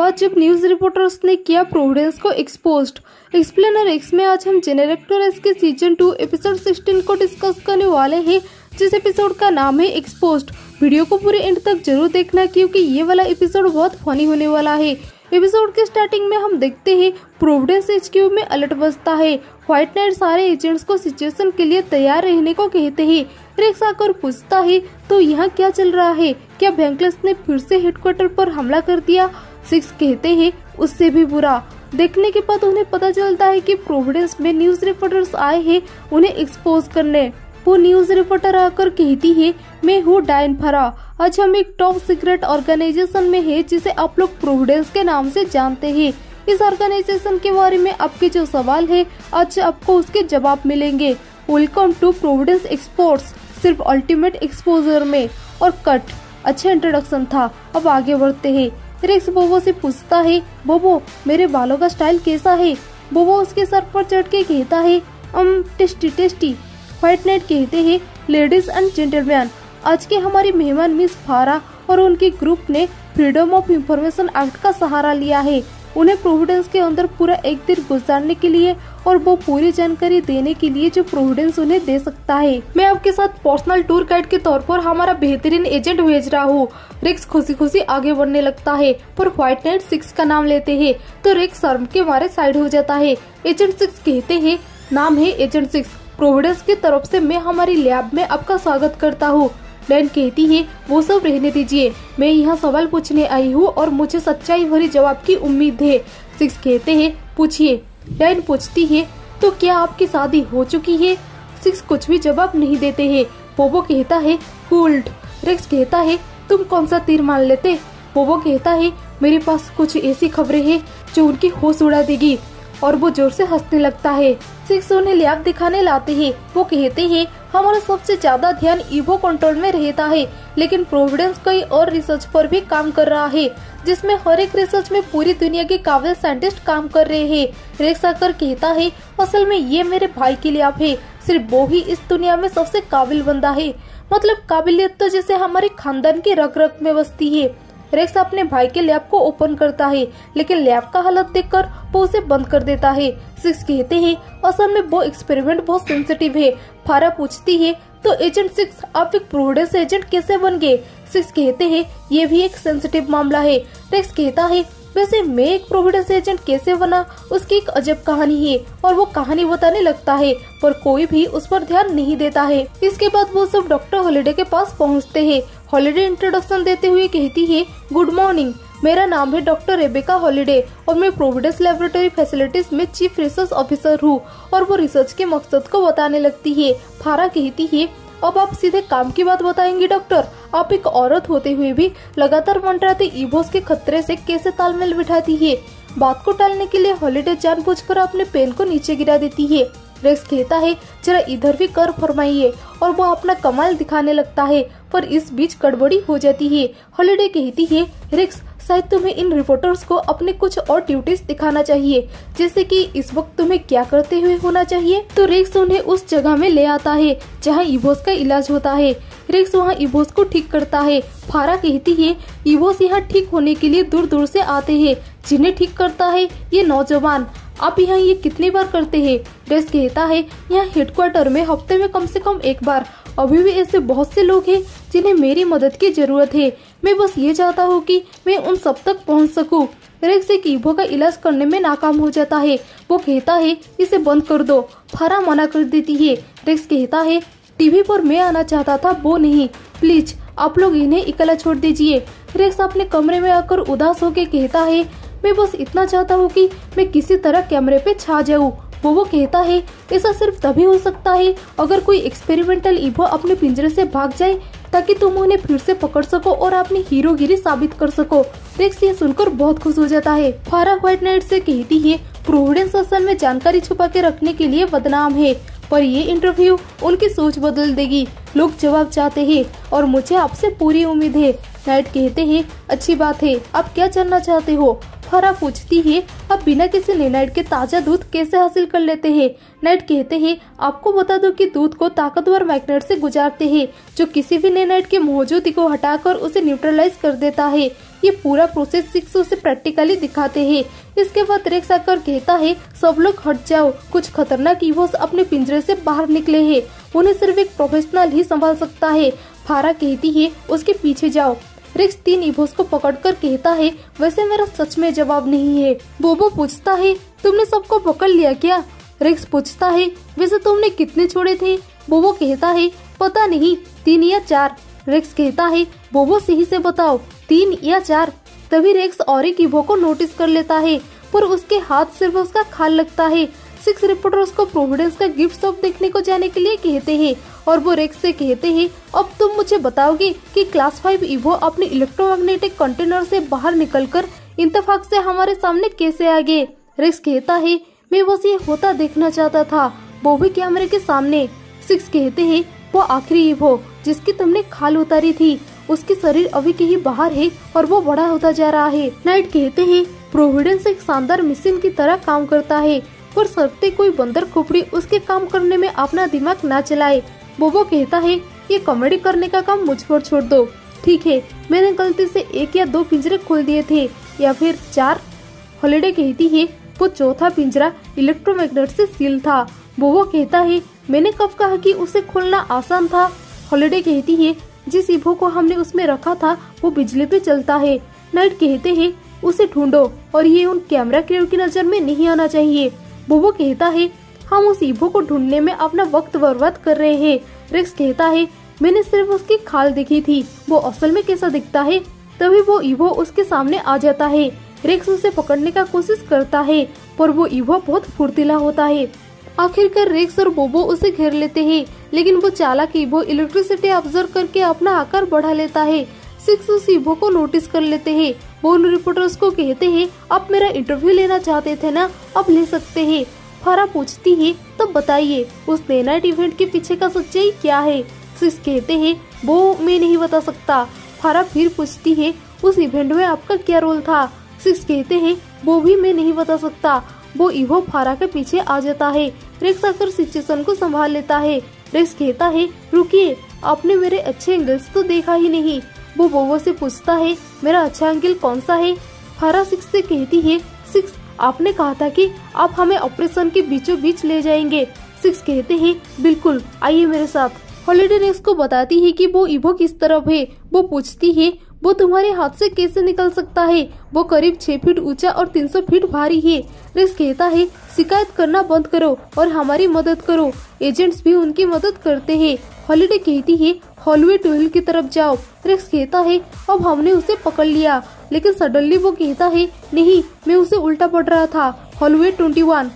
बाद जब news reporters ने किया प्रोविडेंस को एक्सपोज्ड। एक्सप्लेनर एक्स में आज हम जेनरेटर एस के सीजन 2 एपिसोड 16 को डिस्कस करने वाले हैं, जिस एपिसोड का नाम है एक्सपोज्ड। वीडियो को पूरे एंड तक जरूर देखना क्योंकि ये वाला एपिसोड बहुत फनी होने वाला है। एपिसोड के स्टार्टिंग में हम देखते हैं प्रोविडेंस HQ में अलर्ट बजता है। व्हाइट नाइट सारे एजेंट्स को सिचुएशन के लिए तैयार रहने को कहते हैं। रेक्स आकर पूछता है तो यहाँ क्या चल रहा है, क्या बैंकलेस ने फिर से हेडक्वार्टर पर हमला कर दिया। सिक्स कहते हैं उससे भी बुरा। देखने के बाद उन्हें पता चलता है कि प्रोविडेंस में न्यूज रिपोर्टर्स आए हैं उन्हें एक्सपोज करने। वो न्यूज रिपोर्टर आकर कहती है मैं हूँ डायन फरा, आज हम एक टॉप सीक्रेट ऑर्गेनाइजेशन में है जिसे आप लोग प्रोविडेंस के नाम से जानते हैं। इस ऑर्गेनाइजेशन के बारे में आपके जो सवाल है आज आपको उसके जवाब मिलेंगे। वेलकम टू प्रोविडेंस एक्सपोर्ट्स, सिर्फ अल्टीमेट एक्सपोजर में। और कट। अच्छा इंट्रोडक्शन था, अब आगे बढ़ते हैं। रेक्स बोबो से पूछता है बोबो मेरे बालों का स्टाइल कैसा है। बोबो उसके सर पर चढ़ के कहता है टेस्टी टेस्टी। व्हाइट नाइट कहते हैं लेडीज एंड जेंटलमैन, आज के हमारी मेहमान मिस फारा और उनके ग्रुप ने फ्रीडम ऑफ इंफॉर्मेशन एक्ट का सहारा लिया है। उन्हें प्रोविडेंस के अंदर पूरा एक दिन गुजारने के लिए और वो पूरी जानकारी देने के लिए जो प्रोविडेंस उन्हें दे सकता है। मैं आपके साथ पर्सनल टूर गाइड के तौर पर हमारा बेहतरीन एजेंट भेज रहा हूँ। रेक्स खुशी खुशी आगे बढ़ने लगता है पर व्हाइट नाइट सिक्स का नाम लेते हैं तो रेक्स शर्म के मारे साइड हो जाता है। एजेंट सिक्स कहते हैं नाम है एजेंट सिक्स, प्रोविडेंस की तरफ से मैं हमारी लैब में आपका स्वागत करता हूँ। डैन कहती है वो सब रहने दीजिए, मैं यहाँ सवाल पूछने आई हूँ और मुझे सच्चाई भरी जवाब की उम्मीद है। सिक्स कहते हैं पूछिए। डैन पूछती है तो क्या आपकी शादी हो चुकी है। सिक्स कुछ भी जवाब नहीं देते हैं। बोबो कहता है कूल्ड। रेक्स कहता है तुम कौन सा तीर मान लेते। बोबो कहता है मेरे पास कुछ ऐसी खबरें हैं जो उनकी होश उड़ा देगी और वो जोर से हंसने लगता है। सिक्स उन्हें लैब दिखाने लाते हैं। वो कहते हैं हमारा सबसे ज्यादा ध्यान ईवो कंट्रोल में रहता है, लेकिन प्रोविडेंस कई और रिसर्च पर भी काम कर रहा है जिसमें हर एक रिसर्च में पूरी दुनिया के काबिल साइंटिस्ट काम कर रहे हैं। रेक्स आकर कहता है असल में ये मेरे भाई की लैब है, सिर्फ वो ही इस दुनिया में सबसे काबिल बंदा है। मतलब काबिलियत तो जैसे हमारे खानदान की रग रग में बसती है। रेक्स अपने भाई के लैब को ओपन करता है लेकिन लैब का हालत देखकर वो उसे बंद कर देता है। सिक्स कहते हैं असल में वो एक्सपेरिमेंट बहुत सेंसिटिव है। फारा पूछती है तो एजेंट सिक्स आप एक प्रोविडेंस एजेंट कैसे बन गए। सिक्स कहते हैं ये भी एक सेंसिटिव मामला है। रेक्स कहता है वैसे मैं एक प्रोविडेंस एजेंट कैसे बना उसकी एक अजब कहानी है और वो कहानी बताने लगता है पर कोई भी उस पर ध्यान नहीं देता है। इसके बाद वो सब डॉक्टर हॉलिडे के पास पहुंचते हैं। हॉलिडे इंट्रोडक्शन देते हुए कहती है गुड मॉर्निंग, मेरा नाम है डॉक्टर रेबेका हॉलिडे और मैं प्रोविडेंस लेबोरेटरी फैसिलिटीज में चीफ रिसर्च ऑफिसर हूँ। और वो रिसर्च के मकसद को बताने लगती है। फारा कहती है अब आप सीधे काम की बात बताएंगी डॉक्टर, आप एक औरत होते हुए भी लगातार मंडराते ईवोस के खतरे से कैसे तालमेल बिठाती है। बात को टालने के लिए हॉलिडे जानबूझकर अपने पेन को नीचे गिरा देती है। रेक्स कहता है जरा इधर भी कर फरमाइए और वो अपना कमाल दिखाने लगता है पर इस बीच गड़बड़ी हो जाती है। हॉलिडे कहती है रेक्स शायद तुम्हें इन रिपोर्टर्स को अपने कुछ और ड्यूटीज दिखाना चाहिए, जैसे कि इस वक्त तुम्हें क्या करते हुए होना चाहिए। तो रेक्स उन्हें उस जगह में ले आता है जहां ईवोस का इलाज होता है। रेक्स वहां ईवोस को ठीक करता है। फारा कहती है ईवोस यहाँ ठीक होने के लिए दूर दूर से आते हैं, जिन्हें ठीक करता है ये नौजवान। आप यहाँ ये कितनी बार करते हैं। रेक्स कहता है यहाँ हेडक्वार्टर में हफ्ते में कम से कम एक बार। अभी भी ऐसे बहुत से लोग हैं जिन्हें मेरी मदद की जरूरत है, मैं बस ये चाहता हूँ कि मैं उन सब तक पहुँच सकूँ। रेक्स एक ईवो का इलाज करने में नाकाम हो जाता है। वो कहता है इसे बंद कर दो। फारा मना कर देती है। रेक्स कहता है टीवी पर मैं आना चाहता था वो नहीं, प्लीज आप लोग इन्हें अकेला छोड़ दीजिए। रेक्स अपने कमरे में आकर उदास होकर कहता है मैं बस इतना चाहता हूँ कि मैं किसी तरह कैमरे पे छा जाऊँ। वो कहता है ऐसा सिर्फ तभी हो सकता है अगर कोई एक्सपेरिमेंटल ईवो अपने पिंजरे से भाग जाए ताकि तुम उन्हें फिर से पकड़ सको और अपनी हीरोगिरी साबित कर सको। रेक्स ये सुनकर बहुत खुश हो जाता है। फारा व्हाइट नाइट से कहती है प्रोविडेंस असल में जानकारी छुपा के रखने के लिए बदनाम है पर ये इंटरव्यू उनकी सोच बदल देगी। लोग जवाब चाहते हैं और मुझे आपसे पूरी उम्मीद है। नाइट कहते हैं अच्छी बात है, आप क्या जानना चाहते हो। फारा पूछती है आप बिना किसी नेनाइट के ताजा दूध कैसे हासिल कर लेते हैं। नाइट कहते हैं आपको बता दो कि दूध को ताकतवर मैग्नेट से गुजारते हैं जो किसी भी नेनाइट की मौजूदगी को हटाकर उसे न्यूट्रलाइज कर देता है। ये पूरा प्रोसेस सिक्स उसे प्रैक्टिकली दिखाते हैं। इसके बाद रेक्स आकर कहता है सब लोग हट जाओ, कुछ खतरनाक ईवोस अपने पिंजरे से बाहर निकले हैं, उन्हें सिर्फ एक प्रोफेशनल ही संभाल सकता है। फारा कहती है उसके पीछे जाओ। रेक्स 3 ईवोस को पकड़कर कहता है वैसे मेरा सच में जवाब नहीं है। बोबो पूछता है तुमने सबको पकड़ लिया क्या? रेक्स पूछता है वैसे तुमने कितने छोड़े थे? बोबो कहता है पता नहीं, 3 या 4। रेक्स कहता है बोबो सही से बताओ, 3 या 4। तभी रेक्स और एक ईवो को नोटिस कर लेता है पर उसके हाथ सिर्फ उसका खाल लगता है। 6 रिपोर्टर्स को प्रोविडेंस का गिफ्ट शॉप देखने को जाने के लिए कहते हैं और वो रेक्स से कहते हैं अब तुम मुझे बताओगे कि क्लास 5 ईवो अपने इलेक्ट्रोमैग्नेटिक कंटेनर से बाहर निकलकर इत्तेफाक से हमारे सामने कैसे आ गए? रेक्स कहता है मैं बस ये होता देखना चाहता था, वो भी कैमरे के सामने। 6 कहते हैं वो आखिरी ईवो जिसकी तुमने खाल उतारी थी, उसकी शरीर अभी कहीं बाहर है और वो बड़ा होता जा रहा है। नाइट कहते हैं प्रोविडेंस एक शानदार मशीन की तरह काम करता है पर शर्ते कोई बंदर खोपड़ी उसके काम करने में अपना दिमाग ना चलाए। बोबो कहता है ये कॉमेडी करने का काम मुझ पर छोड़ दो। ठीक है, मैंने गलती से 1 या 2 पिंजरे खोल दिए थे या फिर 4। हॉलिडे कहती है वो चौथा पिंजरा इलेक्ट्रोमैग्नेट से सील था। बोबो कहता है मैंने कब कहा कि उसे खोलना आसान था? हॉलिडे कहती है जिस ईवो को हमने उसमें रखा था वो बिजली पे चलता है। नाइट कहते हैं उसे ढूंढो और ये उन कैमरा क्रू की नजर में नहीं आना चाहिए। बोबो कहता है हम उस ईवो को ढूंढने में अपना वक्त बर्बाद कर रहे हैं। रेक्स कहता है मैंने सिर्फ उसकी खाल देखी थी, वो असल में कैसा दिखता है? तभी वो ईवो उसके सामने आ जाता है। रेक्स उसे पकड़ने का कोशिश करता है पर वो ईवो बहुत फुर्तीला होता है। आखिरकार रेक्स और बोबो उसे घेर लेते हैं लेकिन वो चालाक ईवो इलेक्ट्रिसिटी ऑब्जर्व करके अपना आकार बढ़ा लेता है। 6 उस ईवो को नोटिस कर लेते हैं। वो उन रिपोर्टर्स को कहते हैं आप मेरा इंटरव्यू लेना चाहते थे ना, अब ले सकते हैं। फारा पूछती है तो बताइए उस डे नाइट इवेंट के पीछे का सच्चाई क्या है? 6 कहते हैं वो मैं नहीं बता सकता। फारा फिर पूछती है उस इवेंट में आपका क्या रोल था? 6 कहते हैं वो भी मैं नहीं बता सकता। वो ईवो फारा के पीछे आ जाता है। रेक्स आकर सिचुएशन को संभाल लेता है। रेक्स कहता है रुकिए, आपने मेरे अच्छे एंगल्स तो देखा ही नहीं। वो बोबो से पूछता है मेरा अच्छा एंगल कौन सा है? फारा 6 से कहती है 6 आपने कहा था कि आप हमें ऑपरेशन के बीचों बीच ले जाएंगे। 6 कहते हैं बिल्कुल, आइए मेरे साथ। हॉलिडे रेक्स को बताती है कि वो ईवो किस तरफ है। वो पूछती है वो तुम्हारे हाथ से कैसे निकल सकता है? वो करीब 6 फीट ऊंचा और 300 फीट भारी है। रेक्स कहता है शिकायत करना बंद करो और हमारी मदद करो, एजेंट्स भी उनकी मदद करते हैं। हॉलिडे कहती है हॉलवे टूल की तरफ जाओ। रेक्स कहता है अब हमने उसे पकड़ लिया, लेकिन सडनली वो कहता है नहीं, मैं उसे उल्टा पढ़ रहा था, हॉलवे 21।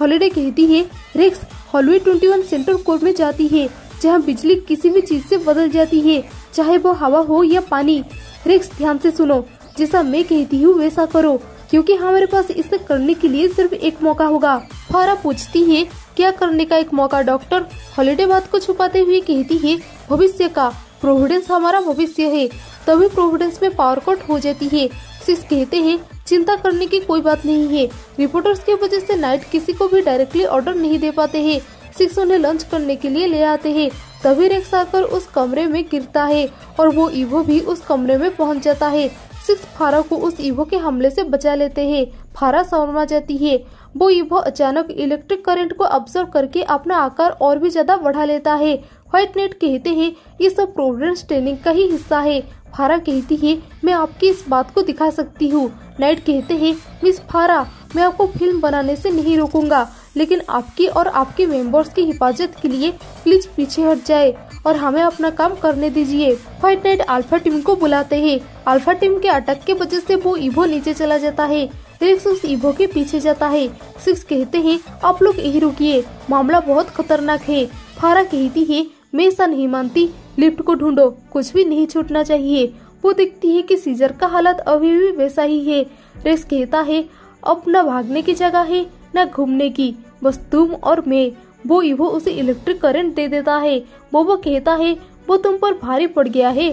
हॉलिडे कहती है रेक्स हॉलवे 21 सेंट्रल कोर्ट में जाती है जहाँ बिजली किसी भी चीज से बदल जाती है, चाहे वो हवा हो या पानी। रेक्स ध्यान से सुनो, जैसा मैं कहती हूँ वैसा करो क्योंकि हमारे पास इसे करने के लिए सिर्फ एक मौका होगा। फारा पूछती है क्या करने का एक मौका डॉक्टर? हॉलिडे बात को छुपाते हुए कहती है भविष्य का, प्रोविडेंस हमारा भविष्य है। तभी प्रोविडेंस में पावर कट हो जाती है। 6 कहते हैं चिंता करने की कोई बात नहीं है, रिपोर्टर्स की वजह से नाइट किसी को भी डायरेक्टली ऑर्डर नहीं दे पाते हैं। 6 उन्हें लंच करने के लिए ले आते हैं। तभी रेक्स आकर उस कमरे में गिरता है और वो ईवो भी उस कमरे में पहुंच जाता है। 6 फारा को उस ईवो के हमले से बचा लेते हैं। फारा शर्मा जाती है। वो ईवो अचानक इलेक्ट्रिक करंट को ऑब्जर्व करके अपना आकार और भी ज्यादा बढ़ा लेता है। व्हाइट नाइट कहते हैं ये सब प्रोविडेंस ट्रेनिंग का ही हिस्सा है। फारा कहती है मैं आपकी इस बात को दिखा सकती हूँ। नाइट कहते हैं मिस फारा, मैं आपको फिल्म बनाने से नहीं रोकूंगा, लेकिन आपकी और आपके मेंबर्स की हिफाजत के लिए प्लीज पीछे हट जाए और हमें अपना काम करने दीजिए। व्हाइट नाइट अल्फा टीम को बुलाते हैं। अल्फा टीम के अटैक के वजह से वो ईवो नीचे चला जाता है। रेक्स उस ईवो के पीछे जाता है। 6 कहते हैं आप लोग यही रुकिए, मामला बहुत खतरनाक है। फारा कहती है मैं ऐसा नहीं मानती, लिफ्ट को ढूंढो, कुछ भी नहीं छूटना चाहिए। वो देखती है कि सीजर का हालत अभी भी वैसा ही है। रेक्स कहता है अब न भागने की जगह है न घूमने की, बस तुम और मैं। वो ईवो उसे इलेक्ट्रिक करंट दे देता है। बोबो कहता है वो तुम पर भारी पड़ गया है।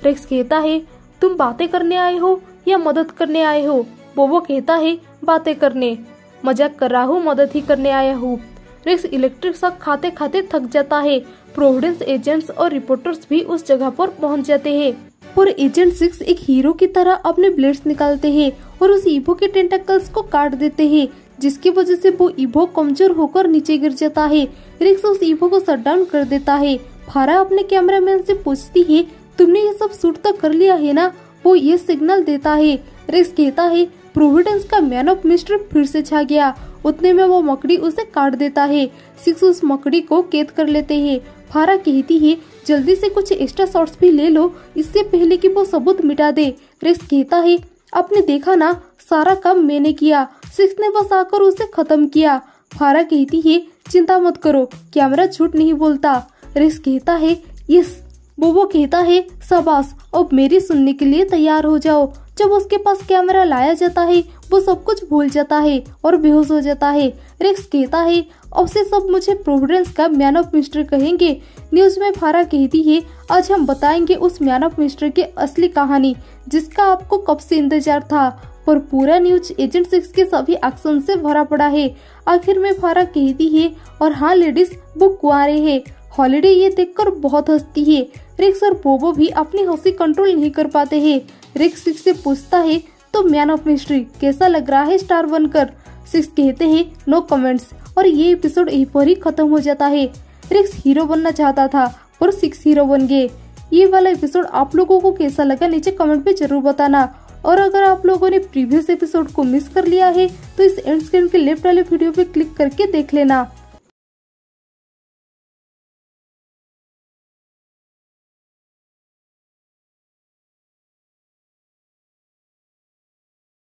रेक्स कहता है तुम बातें करने आए हो या मदद करने आए हो? बोबो कहता है बातें करने, मजाक कर रहा हूँ, मदद ही करने आया हूँ। रेक्स इलेक्ट्रिक शॉक खाते खाते थक जाता है। प्रोविडेंस एजेंट्स और रिपोर्टर्स भी उस जगह पर पहुंच जाते हैं। और एजेंट 6 एक हीरो की तरह अपने ब्लेड्स निकालते हैं और उस ईवो के टेंटाकल्स को काट देते हैं, जिसकी वजह से वो ईवो कमजोर होकर नीचे गिर जाता है। रिक्स उस ईवो को शट डाउन कर देता है। फारा अपने कैमरामैन से पूछती है, तुमने ये सब शूट तो कर लिया है ना? वो ये सिग्नल देता है। रिक्स कहता है, प्रोविडेंस का मैन ऑफ मिस्ट्री फिर से छा गया। उतने में वो मकड़ी उसे काट देता है। 6 उस मकड़ी को कैद कर लेते हैं। फारा कहती है, जल्दी से कुछ एक्स्ट्रा शॉट्स भी ले लो, इससे पहले कि वो सबूत मिटा दे। रिक्स कहता है, आपने देखा ना, सारा काम मैंने किया, 6 ने बस आकर उसे खत्म किया। फारा कहती है, चिंता मत करो, कैमरा झूठ नहीं बोलता। रिक्स कहता है, यस। बोबो कहता है, शाबाश, अब मेरी सुनने के लिए तैयार हो जाओ। जब उसके पास कैमरा लाया जाता है, वो सब कुछ भूल जाता है और बेहोश हो जाता है। रिक्स कहता है, अब से सब मुझे प्रोविडेंस का मैन ऑफ मिस्ट्री कहेंगे। न्यूज में फारा कहती है, आज हम बताएंगे उस मैन ऑफ मिस्ट्री की असली कहानी, जिसका आपको कब से इंतजार था। पर पूरा न्यूज एजेंट 6 के सभी एक्शन से भरा पड़ा है। आखिर में फारा कहती है, और हाँ लेडीज, वो कुंवारे हैं। हॉलिडे ये देखकर बहुत हंसती है। रिक्स और बोबो भी अपनी हंसी कंट्रोल नहीं कर पाते हैं। रिक्स 6 से पूछता है, तो मैन ऑफ मिस्ट्री कैसा लग रहा है स्टार बनकर? 6 कहते हैं, नो कमेंट्स, और ये एपिसोड यहीं पर ही खत्म हो जाता है। रिक्स हीरो बनना चाहता था पर 6 हीरो बन गए। ये वाला एपिसोड आप लोगों को कैसा लगा नीचे कमेंट पे जरूर बताना। और अगर आप लोगों ने प्रीवियस एपिसोड को मिस कर लिया है तो इस एंड स्क्रीन के लेफ्ट वाले वीडियो पे क्लिक करके देख लेना।